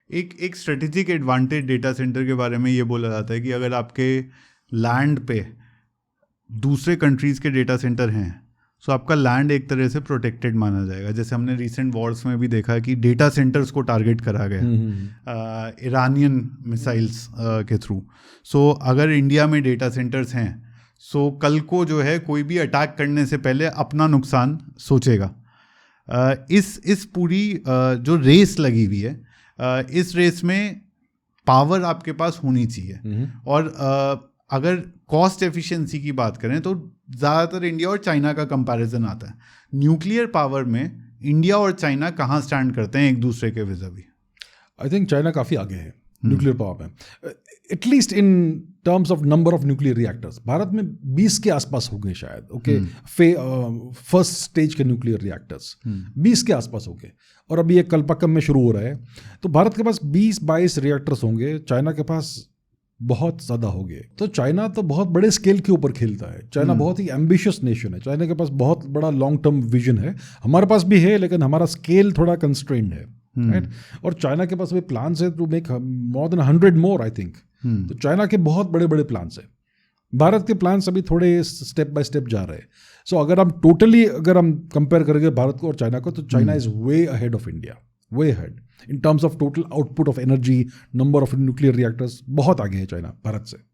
एक strategic advantage data centre के बारे में ये बोला जाता है कि अगर आपके लैंड पे दूसरे कंट्रीज़ के डेटा सेंटर हैं तो आपका लैंड एक तरह से प्रोटेक्टेड माना जाएगा। जैसे हमने रिसेंट वॉर्स में भी देखा कि डेटा सेंटर्स को टारगेट करा गया ईरानियन मिसाइल्स के थ्रू। सो अगर इंडिया में डेटा सेंटर्स हैं सो कल को जो है कोई भी अटैक करने से पहले अपना नुकसान सोचेगा। इस पूरी जो रेस लगी हुई है, इस रेस में पावर आपके पास होनी चाहिए। और अगर कॉस्ट एफिशिएंसी की बात करें तो ज़्यादातर इंडिया और चाइना का कंपैरिजन आता है। न्यूक्लियर पावर में इंडिया और चाइना कहाँ स्टैंड करते हैं एक दूसरे के विज़ावी? आई थिंक चाइना काफ़ी आगे है न्यूक्लियर पावर में, at least in terms of number of nuclear reactors. Bharat में 20 के आसपास हो गए शायद, ओके, फर्स्ट स्टेज के न्यूक्लियर रिएक्टर्स 20 के आसपास हो गए, और अभी ये कल्पाकम में शुरू हो रहा है। तो भारत के पास 20-22 रिएक्टर्स होंगे, चाइना के पास बहुत ज़्यादा हो गए। तो चाइना तो बहुत बड़े स्केल के ऊपर खेलता है। चाइना बहुत ही एम्बिशियस नेशन है, चाइना के पास बहुत बड़ा लॉन्ग टर्म विजन है। हमारे पास भी है, लेकिन हमारा स्केल थोड़ा कंस्ट्रेंड है, राइट। और चाइना के पास भी प्लान्स है to make more than 100 more, I think. तो चाइना के बहुत बड़े बड़े प्लान्स हैं। भारत के प्लान्स अभी थोड़े स्टेप बाय स्टेप जा रहे हैं। सो अगर हम टोटली कंपेयर करेंगे भारत को और चाइना को, तो China is way ahead of India, way ahead in terms of total output of energy, number of nuclear reactors. बहुत आगे है चाइना भारत से।